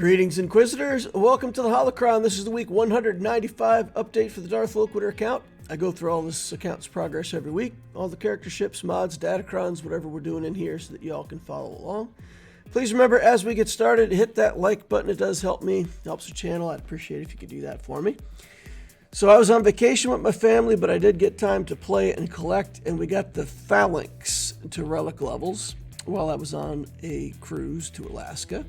Greetings, Inquisitors. Welcome to the Holocron. This is the week 195 update for the Darth Loquitur account. I go through all this account's progress every week, all the character ships, mods, Datacrons, whatever we're doing in here so that y'all can follow along. Please remember, as we get started, hit that like button. It does help me, helps the channel. I'd appreciate it if you could do that for me. So I was on vacation with my family, but I did get time to play and collect, and we got the Phalanx to relic levels while I was on a cruise to Alaska.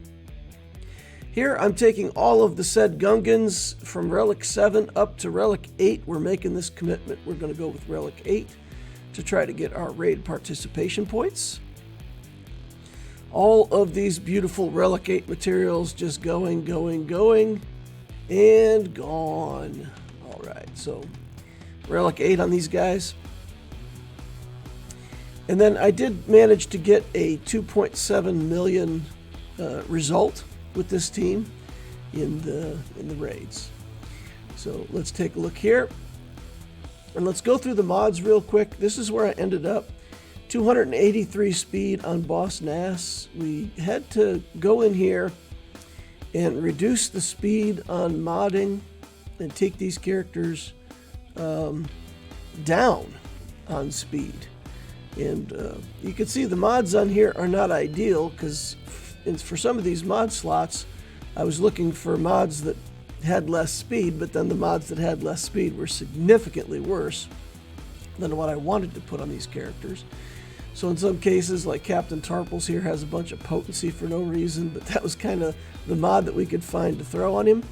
Here I'm taking all of the said Gungans from Relic 7 up to Relic 8. We're making this commitment. We're going to go with Relic 8 to try to get our raid participation points. All of these beautiful Relic 8 materials just going, and gone. Alright, so Relic 8 on these guys. And then I did manage to get a 2.7 million result with this team in the raids. So let's take a look here. And let's go through the mods real quick. This is where I ended up. 283 speed on Boss Nass. We had to go in here and reduce the speed on modding and take these characters down on speed. And you can see the mods on here are not ideal because for some of these mod slots, I was looking for mods that had less speed, but then the mods that had less speed were significantly worse than what I wanted to put on these characters. So in some cases, like Captain Tarples here has a bunch of potency for no reason, but that was kind of the mod that we could find to throw on him.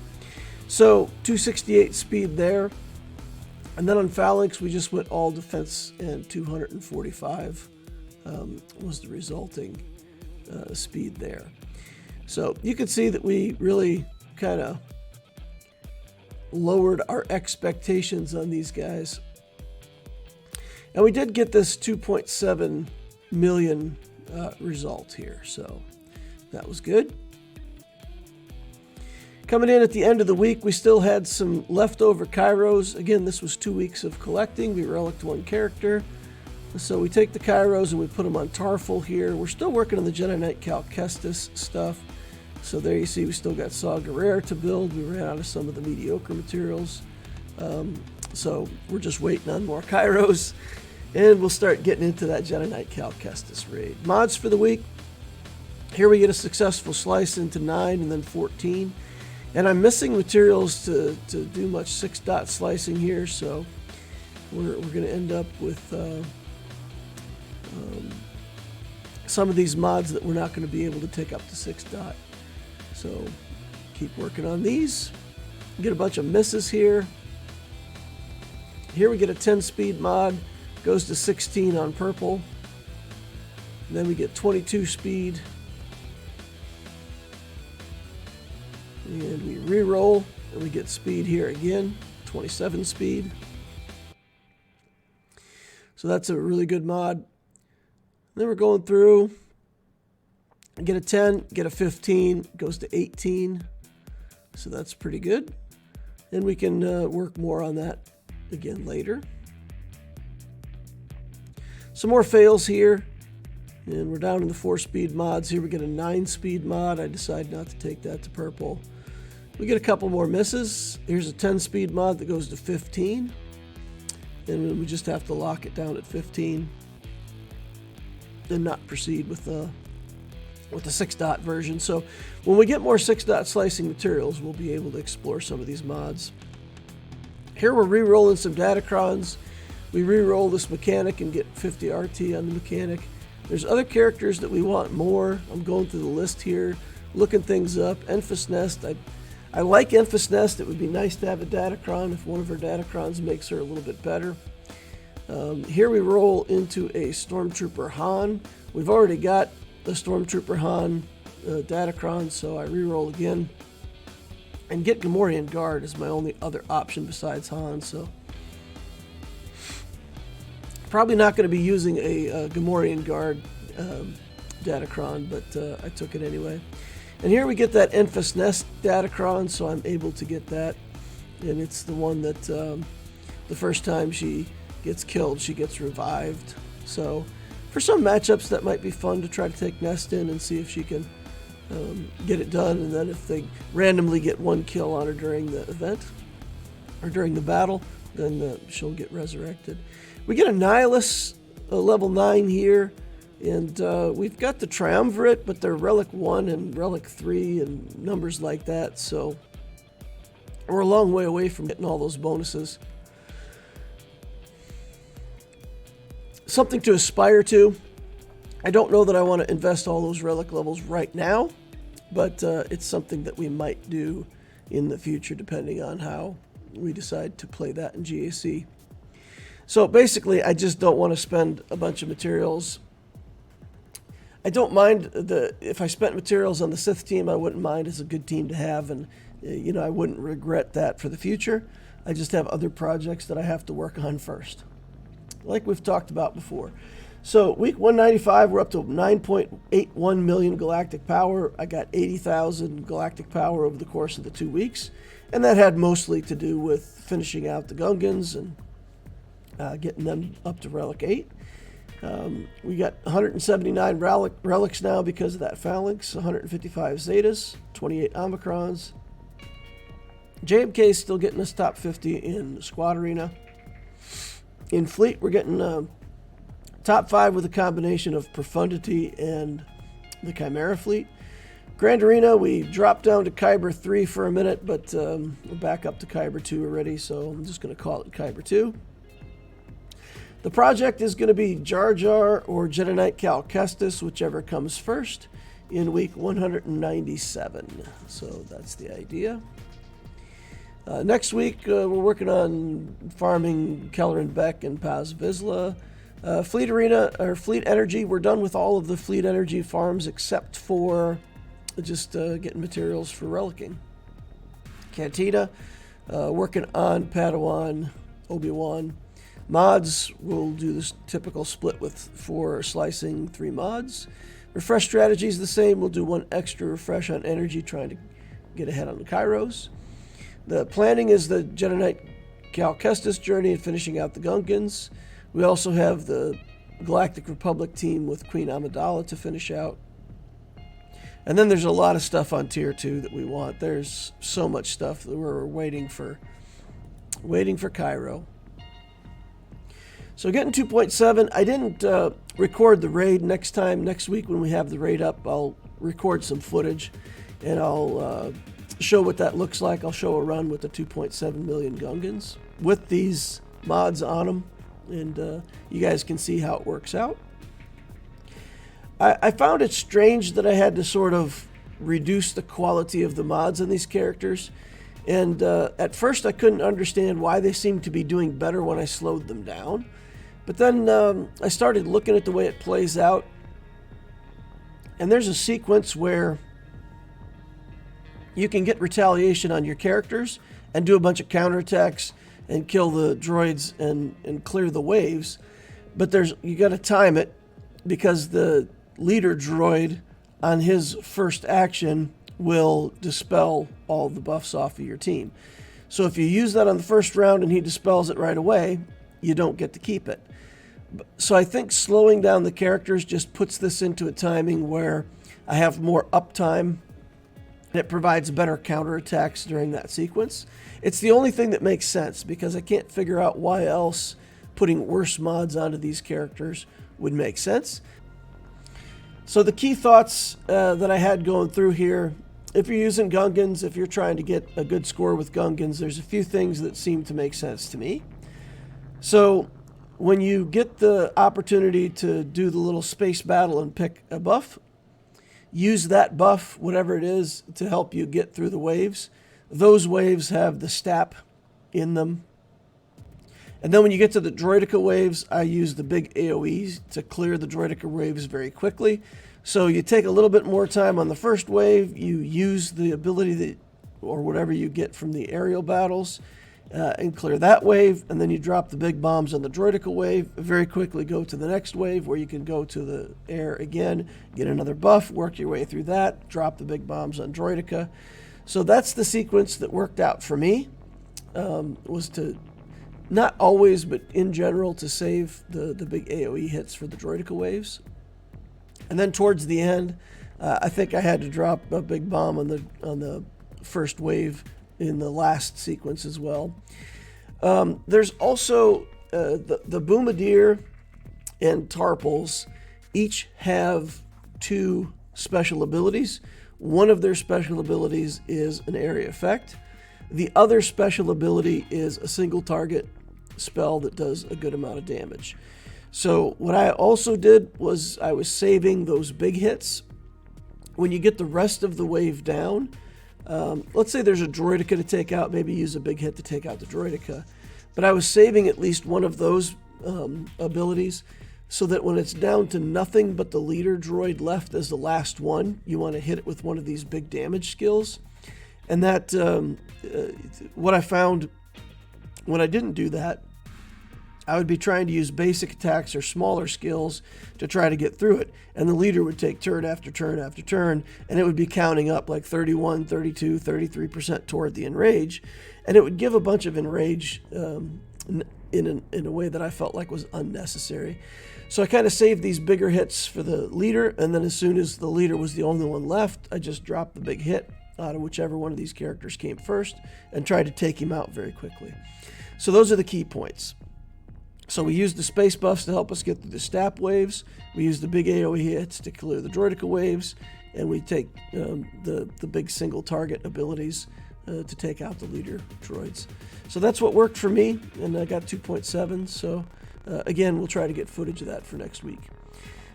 So 268 speed there. And then on Phalanx, we just went all defense, and 245 was the resulting speed there. So you can see that we really kind of lowered our expectations on these guys. And we did get this 2.7 million result here, so that was good. Coming in at the end of the week, we still had some leftover Kairos. Again, this was 2 weeks of collecting. We reliced one character. So we take the Kairos and we put them on Tarful here. We're still working on the Jedi Knight Cal Kestis stuff. So there you see we still got Saw Gerrera to build. We ran out of some of the mediocre materials. So we're just waiting on more Kairos. And we'll start getting into that Jedi Knight Cal Kestis raid. Mods for the week. Here we get a successful slice into 9 and then 14. And I'm missing materials to do much 6-dot slicing here. So we're going to end up with some of these mods that we're not going to be able to take up to 6-dot. So keep working on these. Get a bunch of misses here. Here we get a 10 speed mod, goes to 16 on purple. And then we get 22 speed. And we re-roll and we get speed here again, 27 speed. So that's a really good mod. Then we're going through, get a 10, get a 15, goes to 18. So that's pretty good. And we can work more on that again later. Some more fails here. And we're down in the 4-speed mods. Here we get a 9-speed mod. I decided not to take that to purple. We get a couple more misses. Here's a 10-speed mod that goes to 15. And we just have to lock it down at 15. And not proceed with the 6-dot version. So when we get more 6-dot slicing materials, we'll be able to explore some of these mods. Here we're re-rolling some Datacrons. We re-roll this mechanic and get 50 RT on the mechanic. There's other characters that we want more. I'm going through the list here, looking things up. Enfys Nest. I like Enfys Nest. It would be nice to have a Datacron if one of her Datacrons makes her a little bit better. Here we roll into a Stormtrooper Han. We've already got the Stormtrooper Han Datacron, so I re-roll again. And get Gamorrean Guard is my only other option besides Han, so probably not going to be using a Gamorrean Guard Datacron, but I took it anyway. And here we get that Enfys Nest Datacron, so I'm able to get that. And it's the one that the first time she gets killed, she gets revived. So for some matchups, that might be fun to try to take Nest in and see if she can get it done, and then if they randomly get one kill on her during the event or during the battle, then she'll get resurrected. We get a Nihilus, level 9 here, and we've got the Triumvirate, but they're Relic 1 and Relic 3 and numbers like that, so we're a long way away from getting all those bonuses. Something to aspire to. I don't know that I want to invest all those relic levels right now, but it's something that we might do in the future depending on how we decide to play that in GAC. So basically, I just don't want to spend a bunch of materials. I don't mind if I spent materials on the Sith team, I wouldn't mind. It's a good team to have, and I wouldn't regret that for the future. I just have other projects that I have to work on first, like we've talked about before. So week 195, we're up to 9.81 million galactic power. I got 80,000 galactic power over the course of the 2 weeks, and that had mostly to do with finishing out the Gungans and getting them up to Relic 8. We got 179 relics now because of that Phalanx, 155 Zetas, 28 Omicrons. JMK is still getting us top 50 in Squad Arena. In Fleet, we're getting top 5 with a combination of Profundity and the Chimera Fleet. Grand Arena, we dropped down to Kyber 3 for a minute, but we're back up to Kyber 2 already, so I'm just going to call it Kyber 2. The project is going to be JarJar or Jedi Knight Cal Kestis, whichever comes first, in week 197. So that's the idea. Next week, we're working on farming Kelleran Beck and Paz Vizsla. Fleet Arena, or Fleet Energy, we're done with all of the Fleet Energy farms except for just getting materials for relicking. Cantina, working on Padawan, Obi-Wan. Mods, we'll do this typical split with 4 slicing, 3 mods. Refresh strategy is the same. We'll do 1 extra refresh on energy, trying to get ahead on the Kairos. The planning is the Jedi Knight Cal Kestis journey and finishing out the Gungans. We also have the Galactic Republic team with Queen Amidala to finish out. And then there's a lot of stuff on Tier 2 that we want. There's so much stuff that we're waiting for Cairo. So getting 2.7, I didn't record the raid. Next week when we have the raid up, I'll record some footage and I'll show what that looks like. I'll show a run with the 2.7 million Gungans with these mods on them, and you guys can see how it works out. I found it strange that I had to sort of reduce the quality of the mods on these characters, and at first I couldn't understand why they seemed to be doing better when I slowed them down. But then I started looking at the way it plays out, and there's a sequence where you can get retaliation on your characters and do a bunch of counterattacks and kill the droids and clear the waves. But you got to time it, because the leader droid on his first action will dispel all the buffs off of your team. So if you use that on the first round and he dispels it right away, you don't get to keep it. So I think slowing down the characters just puts this into a timing where I have more uptime. It provides better counterattacks during that sequence. It's the only thing that makes sense, because I can't figure out why else putting worse mods onto these characters would make sense. So the key thoughts that I had going through here, if you're using Gungans, if you're trying to get a good score with Gungans, there's a few things that seem to make sense to me. So when you get the opportunity to do the little space battle and pick a buff, use that buff, whatever it is, to help you get through the waves. Those waves have the stap in them. And then when you get to the droidica waves, I use the big AoEs to clear the droidica waves very quickly. So you take a little bit more time on the first wave, you use the ability that, or whatever you get from the aerial battles, and clear that wave, and then you drop the big bombs on the droidica wave, very quickly go to the next wave where you can go to the air again, get another buff, work your way through that, drop the big bombs on droidica. So that's the sequence that worked out for me, was to, not always, but in general, to save the big AoE hits for the droidica waves. And then towards the end, I think I had to drop a big bomb on the first wave in the last sequence as well. There's also the Bombardier and Tarpals each have 2 special abilities. One of their special abilities is an area effect. The other special ability is a single target spell that does a good amount of damage. So what I also did was I was saving those big hits. When you get the rest of the wave down, let's say there's a Droideka to take out, maybe use a big hit to take out the Droideka. But I was saving at least one of those abilities so that when it's down to nothing but the leader droid left as the last one, you want to hit it with one of these big damage skills. And that, what I found when I didn't do that, I would be trying to use basic attacks or smaller skills to try to get through it. And the leader would take turn after turn after turn, and it would be counting up like 31, 32, 33% toward the enrage. And it would give a bunch of enrage in a way that I felt like was unnecessary. So I kind of saved these bigger hits for the leader, and then as soon as the leader was the only one left, I just dropped the big hit out of whichever one of these characters came first and tried to take him out very quickly. So those are the key points. So we used the space buffs to help us get through the STAP waves. We used the big AoE hits to clear the Droideka waves, and we take the big single target abilities to take out the leader droids. So that's what worked for me, and I got 2.7. So again, we'll try to get footage of that for next week.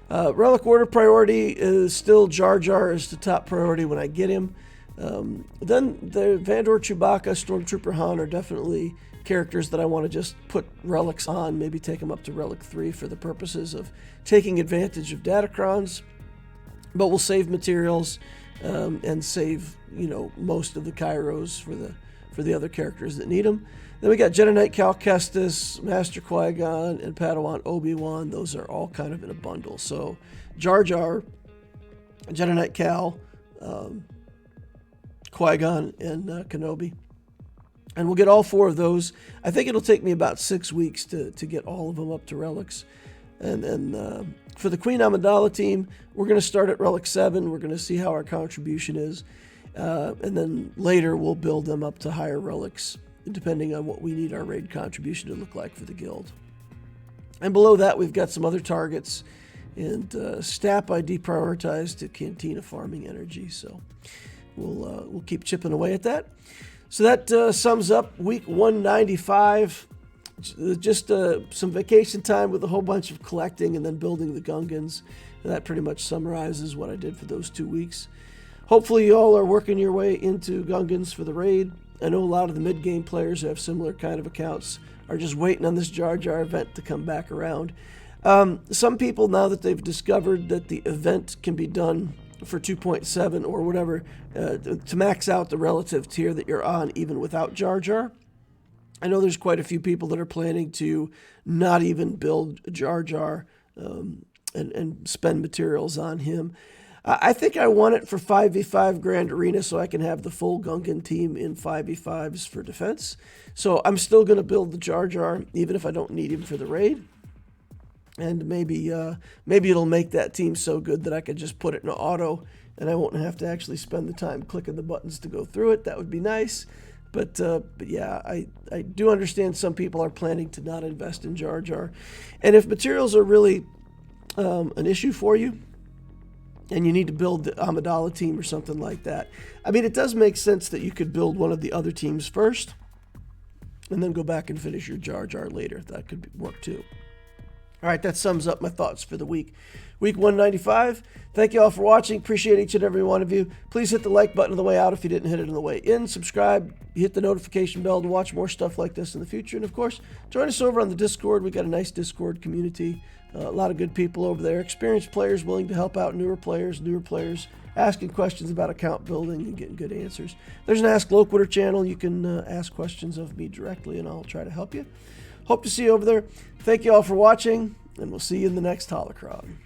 Relic order priority is still JarJar is the top priority when I get him. Then the Vandor, Chewbacca, Stormtrooper Han are definitely characters that I want to just put relics on, maybe take them up to Relic 3 for the purposes of taking advantage of Datacrons. But we'll save materials and save, most of the Kairos for the other characters that need them. Then we got Jedi Knight Cal Kestis, Master Qui-Gon, and Padawan Obi-Wan. Those are all kind of in a bundle. So JarJar, Jedi Knight Cal, Qui-Gon, and Kenobi. And we'll get all 4 of those. I think it'll take me about 6 weeks to get all of them up to relics. And then for the Queen Amidala team, we're going to start at Relic 7. We're going to see how our contribution is. And then later we'll build them up to higher relics, depending on what we need our raid contribution to look like for the guild. And below that, we've got some other targets. And STAP I deprioritized to Cantina farming energy. So we'll keep chipping away at that. So that sums up week 195. Just some vacation time with a whole bunch of collecting and then building the Gungans. And that pretty much summarizes what I did for those 2 weeks. Hopefully you all are working your way into Gungans for the raid. I know a lot of the mid-game players who have similar kind of accounts are just waiting on this JarJar event to come back around. Some people, now that they've discovered that the event can be done for 2.7 or whatever, to max out the relative tier that you're on even without JarJar. I know there's quite a few people that are planning to not even build JarJar and spend materials on him. I think I want it for 5v5 Grand Arena so I can have the full Gungan team in 5v5s for defense. So I'm still going to build the JarJar even if I don't need him for the raid. And maybe it'll make that team so good that I could just put it in auto and I won't have to actually spend the time clicking the buttons to go through it. That would be nice. But yeah, I do understand some people are planning to not invest in JarJar. And if materials are really an issue for you, and you need to build the Amidala team or something like that, I mean, it does make sense that you could build one of the other teams first, and then go back and finish your JarJar later. That could work too. All right, that sums up my thoughts for the week. Week 195. Thank you all for watching. Appreciate each and every one of you. Please hit the like button on the way out if you didn't hit it on the way in. Subscribe. Hit the notification bell to watch more stuff like this in the future. And of course, join us over on the Discord. We got a nice Discord community. A lot of good people over there. Experienced players willing to help out newer players asking questions about account building and getting good answers. There's an Ask Loquitur channel. You can ask questions of me directly and I'll try to help you. Hope to see you over there. Thank you all for watching, and we'll see you in the next Holocron.